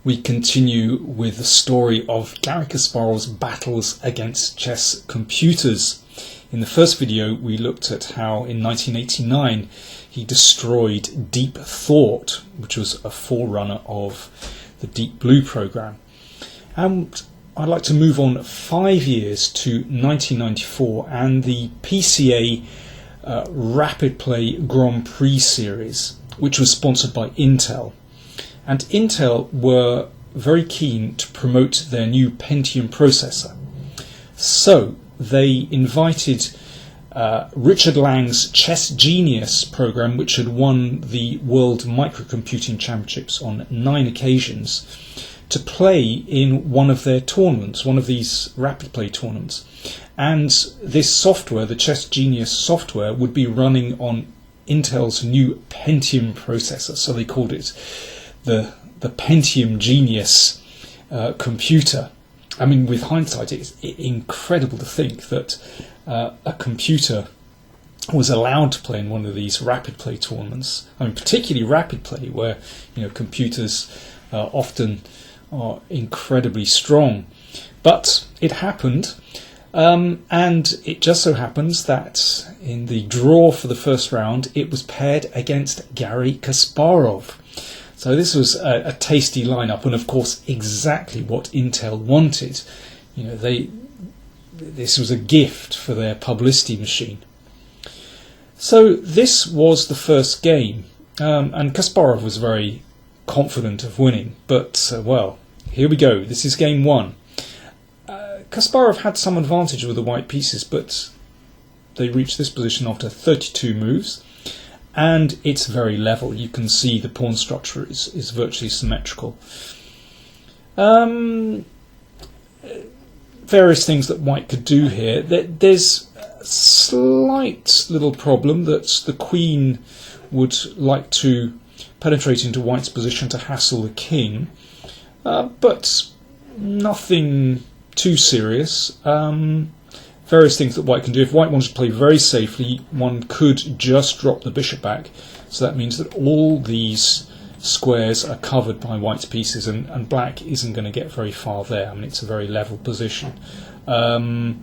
we continue with the story of Garry Kasparov's battles against chess computers. In the first video we looked at how in 1989 he destroyed Deep Thought, which was a forerunner of the Deep Blue program. And I'd like to move on 5 years to 1994 and the PCA Rapid Play Grand Prix series, which was sponsored by Intel. And Intel were very keen to promote their new Pentium processor. So they invited Richard Lang's Chess Genius program, which had won the World Microcomputing Championships on 9 occasions, to play in one of their tournaments, one of these rapid play tournaments. And this software, the Chess Genius software, would be running on Intel's new Pentium processor. So they called it the Pentium Genius computer. I mean, with hindsight, it's incredible to think that a computer was allowed to play in one of these rapid play tournaments. I mean, particularly rapid play, where computers often are incredibly strong. But it happened, and it just so happens that in the draw for the first round, it was paired against Garry Kasparov. So this was a tasty lineup, and of course exactly what Intel wanted. This was a gift for their publicity machine. So this was the first game, and Kasparov was very confident of winning. But well, here we go. This is game one. Kasparov had some advantage with the white pieces, but they reached this position after 32 moves. And it's very level. You can see the pawn structure is virtually symmetrical. Various things that white could do here. There's a slight little problem that the queen would like to penetrate into white's position to hassle the king, but nothing too serious. Various things that white can do. If white wanted to play very safely, one could just drop the bishop back. So that means that all these squares are covered by white's pieces, and black isn't going to get very far there. I mean, it's a very level position. I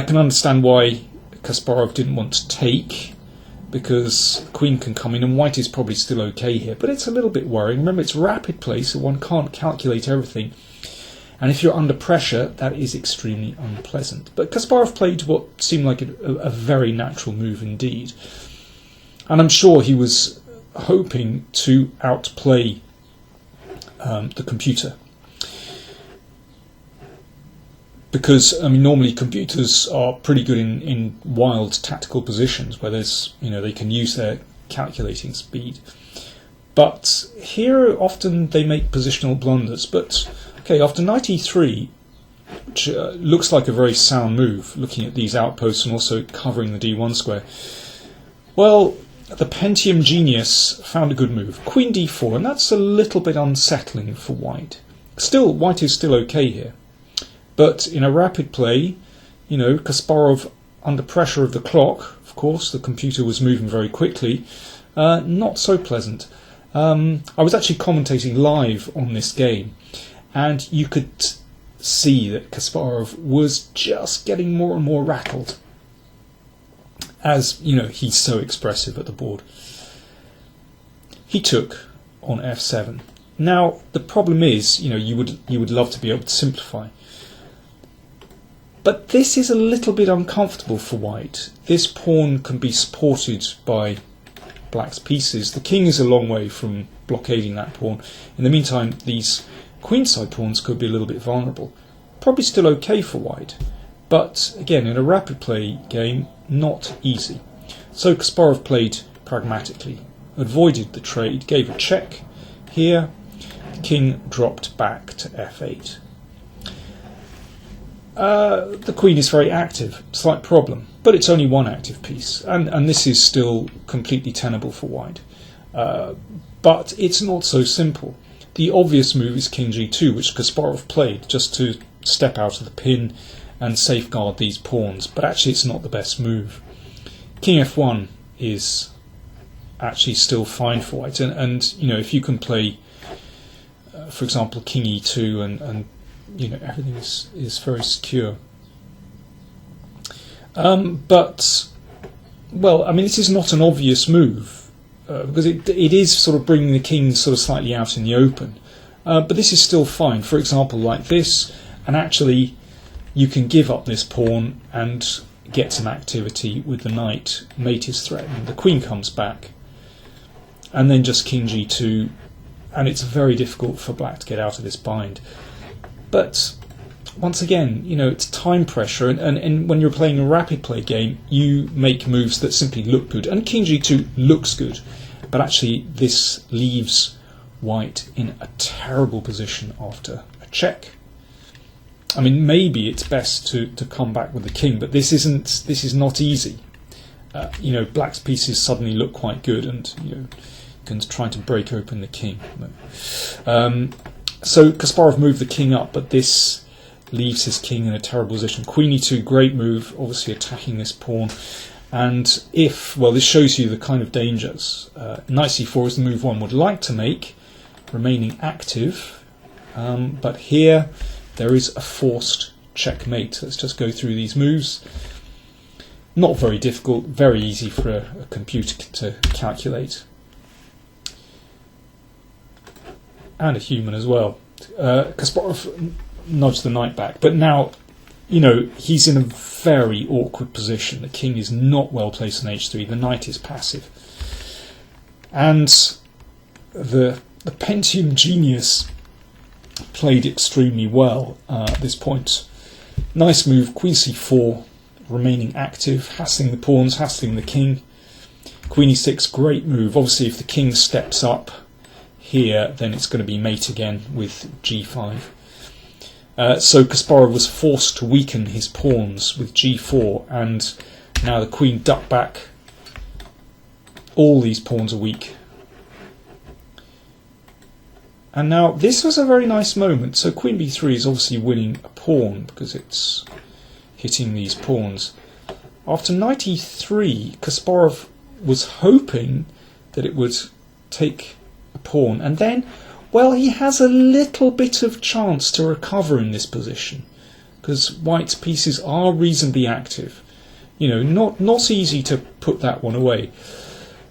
can understand why Kasparov didn't want to take, because queen can come in, and white is probably still okay here. But it's a little bit worrying. Remember, it's rapid play, so one can't calculate everything. And if you're under pressure, that is extremely unpleasant. But Kasparov played what seemed like a very natural move indeed. And I'm sure he was hoping to outplay the computer. Because, I mean, normally computers are pretty good in wild tactical positions where there's, they can use their calculating speed. But here, often they make positional blunders. But okay, after knight e3, which looks like a very sound move, looking at these outposts and also covering the d1 square, well, the Pentium Genius found a good move. Queen d4, and that's a little bit unsettling for white. Still, white is still okay here. But in a rapid play, Kasparov, under pressure of the clock, of course, the computer was moving very quickly, not so pleasant. I was actually commentating live on this game, and you could see that Kasparov was just getting more and more rattled. As, he's so expressive at the board. He took on f7. Now, the problem is, you would love to be able to simplify. But this is a little bit uncomfortable for white. This pawn can be supported by black's pieces. The king is a long way from blockading that pawn. In the meantime, these queenside pawns could be a little bit vulnerable. Probably still okay for white, but again, in a rapid play game, not easy. So Kasparov played pragmatically, avoided the trade, gave a check. Here, the king dropped back to f8. The queen is very active, slight problem, but it's only one active piece, and this is still completely tenable for white. But it's not so simple. The obvious move is king g2, which Kasparov played just to step out of the pin and safeguard these pawns, but actually it's not the best move. King f1 is actually still fine for white, and if you can play for example, king e2, and you know, everything is very secure. But, well, I mean, this is not an obvious move, because it is sort of bringing the king sort of slightly out in the open. But this is still fine. For example, like this, and actually you can give up this pawn and get some activity with the knight. Mate is threatened. The queen comes back, and then just king g2, and it's very difficult for black to get out of this bind. But once again, you know, it's time pressure, and when you're playing a rapid play game, you make moves that simply look good, and king g2 looks good, but actually this leaves white in a terrible position after a check. I mean, maybe it's best to come back with the king, but this is not easy. You know, black's pieces suddenly look quite good, and you know, can try to break open the king. So Kasparov moved the king up, but this leaves his king in a terrible position. Queen e2, great move, obviously attacking this pawn. And if, well, this shows you the kind of dangers. Knight c4 is the move one would like to make, remaining active. But here there is a forced checkmate. Let's just go through these moves. Not very difficult, very easy for a computer to calculate. And a human as well. Kasparov nudged the knight back, but now, you know, he's in a very awkward position. The king is not well placed on h3. The knight is passive, and the Pentium genius played extremely well at this point. Nice move, queen c4, remaining active, hassling the pawns, hassling the king. Queen e6, great move. Obviously, if the king steps up here, then it's going to be mate again with g5. So Kasparov was forced to weaken his pawns with g4, and now the queen ducked back. All these pawns are weak. And now this was a very nice moment. So queen b3 is obviously winning a pawn because it's hitting these pawns. After knight e3, Kasparov was hoping that it would take a pawn, and then, well, he has a little bit of chance to recover in this position because white's pieces are reasonably active. You know, not easy to put that one away.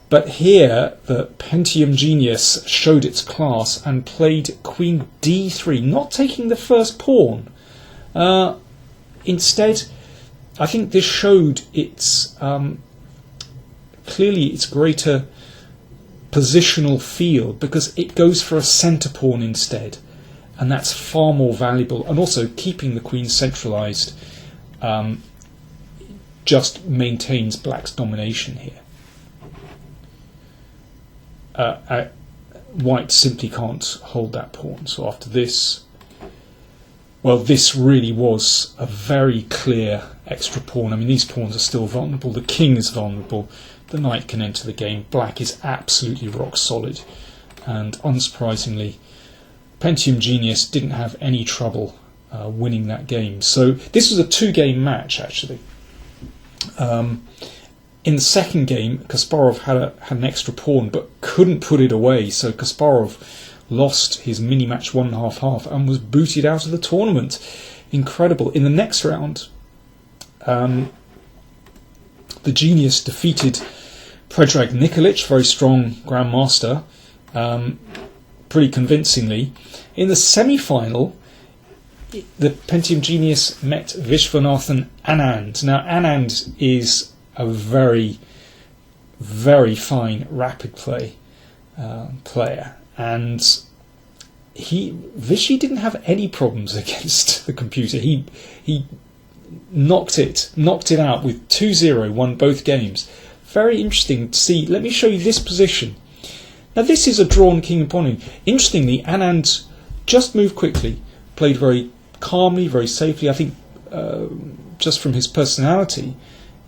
But here the Pentium genius showed its class and played queen d3, not taking the first pawn. Instead, I think this showed its clearly its greater positional field, because it goes for a centre pawn instead, and that's far more valuable, and also keeping the queen centralised just maintains black's domination here. White simply can't hold that pawn, so after this, well, this really was a very clear extra pawn. I mean, these pawns are still vulnerable, the king is vulnerable, the knight can enter the game. Black is absolutely rock solid, and unsurprisingly, Pentium genius didn't have any trouble winning that game. So this was a two-game match actually. In the second game, Kasparov had an extra pawn but couldn't put it away, so Kasparov lost his mini-match 1.5-half and was booted out of the tournament. Incredible. In the next round, the genius defeated Predrag Nikolic, very strong grandmaster, pretty convincingly. In the semi-final, the Pentium genius met Vishwanathan Anand. Now, Anand is a very, very fine rapid play player, and Vishy didn't have any problems against the computer. He knocked it out with 2-0, won both games. Very interesting to see. Let me show you this position. Now this is a drawn king and pawn. Interestingly, Anand just moved quickly, played very calmly, very safely. I think just from his personality,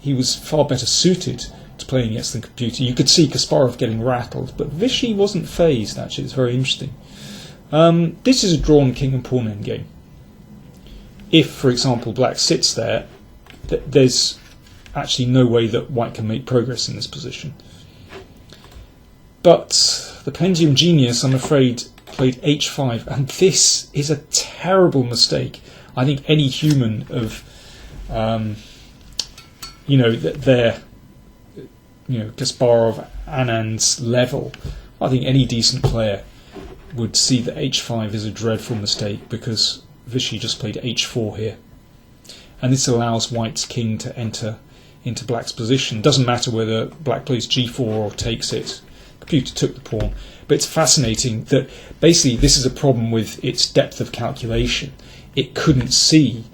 he was far better suited to playing against the computer. You could see Kasparov getting rattled, but Vishy wasn't phased actually. It's very interesting. This is a drawn king and pawn endgame. If, for example, black sits there, there's actually no way that white can make progress in this position. But the Pentium genius, I'm afraid, played h5, and this is a terrible mistake. I think any human of, Kasparov, Anand's level, I think any decent player would see that h5 is a dreadful mistake, because Vishy just played h4 here. And this allows White's king to enter into Black's position. Doesn't matter whether Black plays g4 or takes it. The computer took the pawn. But it's fascinating that basically this is a problem with its depth of calculation. It couldn't see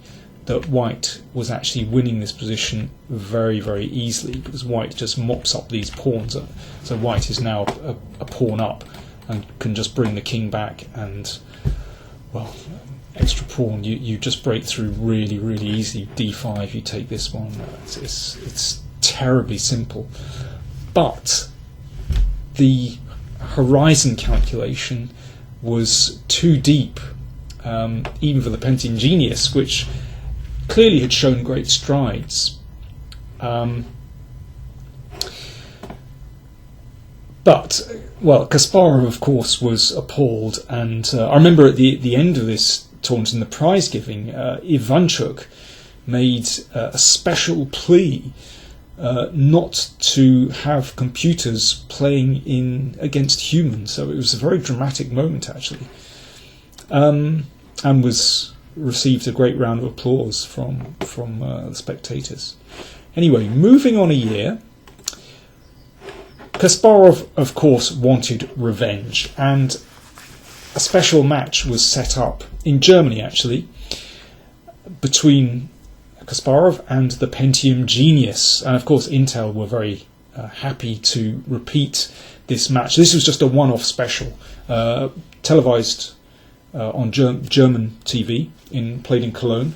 that White was actually winning this position very, very easily, because White just mops up these pawns. So White is now a pawn up and can just bring the king back, and, well, extra pawn, you just break through really, really easy. d5, you take this one. It's terribly simple. But the horizon calculation was too deep, even for the Pentium genius, which clearly had shown great strides. But, well, Kasparov, of course, was appalled, and I remember at the end of this tournament in the prize giving, Ivanchuk made a special plea not to have computers playing against humans. So it was a very dramatic moment, actually, and received a great round of applause from the spectators. Anyway, moving on a year, Kasparov, of course, wanted revenge, and a special match was set up in Germany, actually, between Kasparov and the Pentium genius. And of course Intel were very happy to repeat this match. This was just a one-off special, televised on German TV, played in Cologne.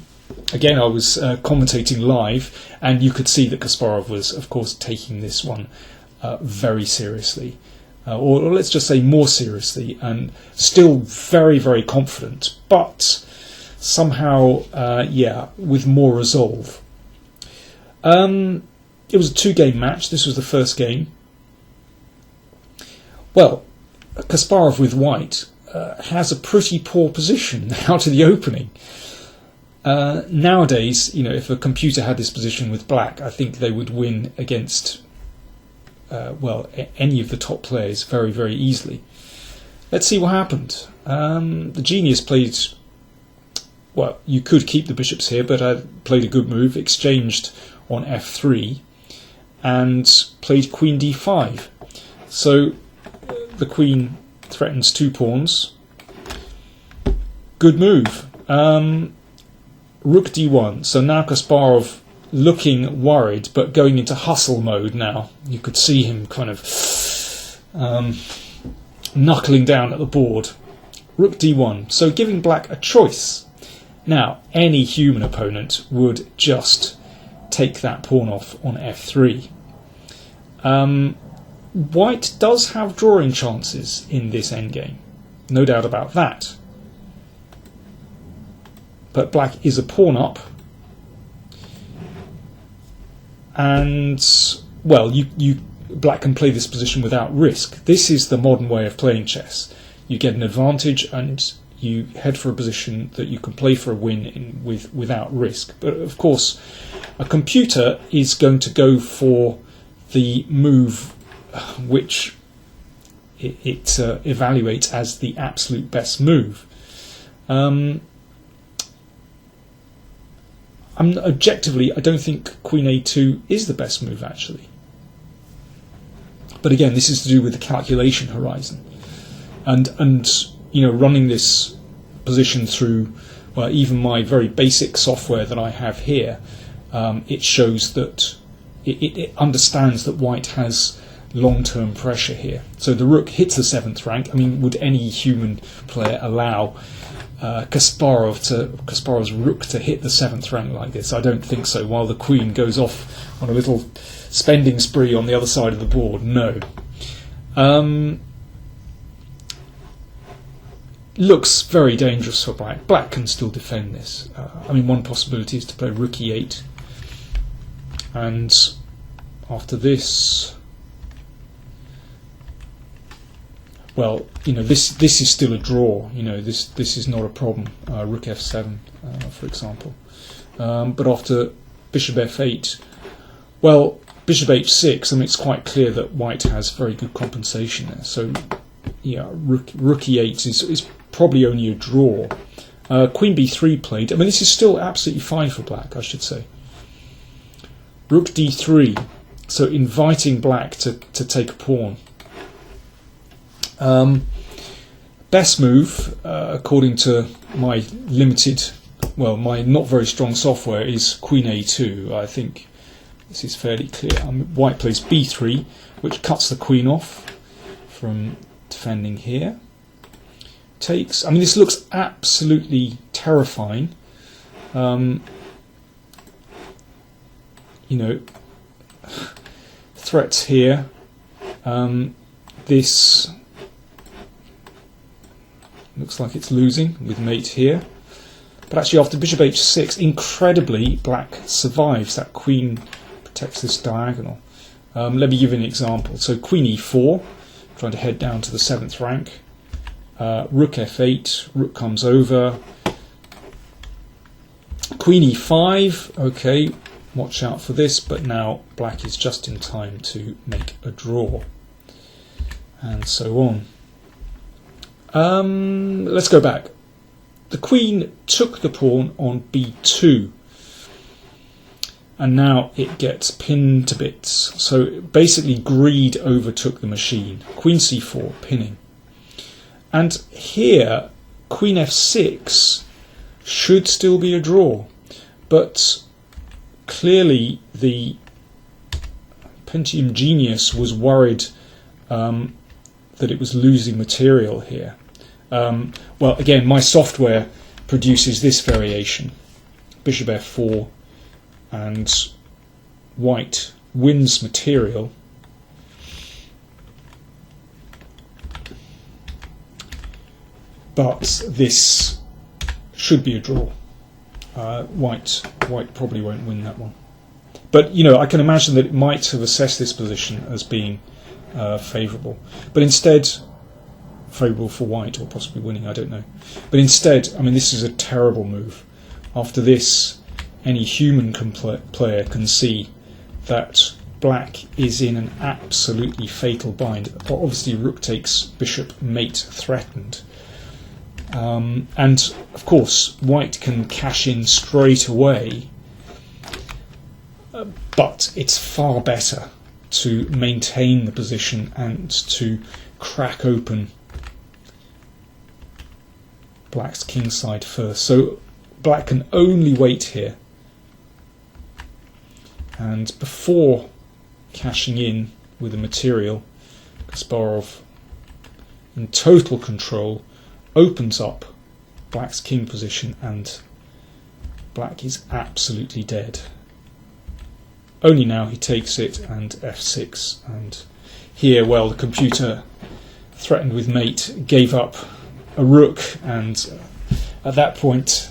Again, I was commentating live, and you could see that Kasparov was, of course, taking this one very seriously, or let's just say more seriously, and still very, very confident, but somehow, with more resolve. It was a two-game match. This was the first game. Well, Kasparov with White has a pretty poor position out of the opening. Nowadays, if a computer had this position with Black, I think they would win against any of the top players very, very easily. Let's see what happened. The genius played, well, you could keep the bishops here, but I played a good move, exchanged on f3, and played queen d5. So the queen threatens two pawns. Good move. Rook d1. So now Kasparov looking worried, but going into hustle mode now. You could see him kind of knuckling down at the board. Rook d1. So giving Black a choice. Now, any human opponent would just take that pawn off on f3. White does have drawing chances in this endgame, no doubt about that. But Black is a pawn up, and well, Black can play this position without risk. This is the modern way of playing chess. You get an advantage, and you head for a position that you can play for a win without risk. But of course, a computer is going to go for the move which it evaluates as the absolute best move. Objectively, I don't think Queen A2 is the best move, actually. But again, this is to do with the calculation horizon, and running this position through, well, even my very basic software that I have here. It shows that it understands that White has long-term pressure here. So the rook hits the 7th rank. I mean, would any human player allow Kasparov's rook to hit the 7th rank like this? I don't think so. While the queen goes off on a little spending spree on the other side of the board, no. Looks very dangerous for Black. Black can still defend this. One possibility is to play rook e8, and after this, well, this is still a draw. This is not a problem. Rook f7, for example. But after bishop f8, well, bishop h6. I mean, it's quite clear that white has very good compensation there. So, yeah, rook e8 is probably only a draw. Queen b3 played. I mean, this is still absolutely fine for black, I should say. Rook d3, so inviting black to take a pawn. Best move, according to my limited, well, my not very strong software, is queen a2. I think this is fairly clear. White plays b3, which cuts the queen off from defending here. Takes. I mean, this looks absolutely terrifying. Threats here. This looks like it's losing with mate here. But actually, after bishop h6, incredibly, black survives. That queen protects this diagonal. Let me give you an example. So queen e4, trying to head down to the 7th rank. Rook f8, rook comes over. Queen e5, okay, watch out for this, but now black is just in time to make a draw. And so on. Let's go back. The queen took the pawn on b2. And now it gets pinned to bits. So basically greed overtook the machine. Queen c4, pinning. And here, queen f6 should still be a draw. But clearly the Pentium genius was worried that it was losing material here. Well, again, my software produces this variation. Bishop f4, and white wins material. But this should be a draw. White probably won't win that one. But I can imagine that it might have assessed this position as being favourable. But instead, favourable for white, or possibly winning, I don't know. But instead, I mean, this is a terrible move. After this, any human player can see that black is in an absolutely fatal bind. Obviously, rook takes, bishop mate threatened. And of course, white can cash in straight away, but it's far better to maintain the position and to crack open black's kingside first. So black can only wait here, and before cashing in with the material, Kasparov, in total control, opens up black's king position, and black is absolutely dead. Only now he takes it, and f6, and here, well, the computer, threatened with mate, gave up a rook, and at that point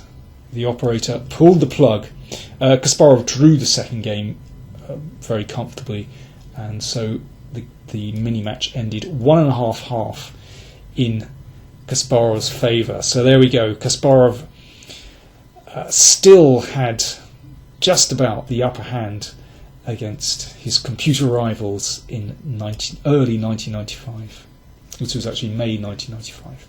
the operator pulled the plug. Kasparov drew the second game very comfortably, and so the mini-match ended 1.5-1/2 in Kasparov's favour. So there we go. Kasparov still had just about the upper hand against his computer rivals in early 1995. This was actually May 1995.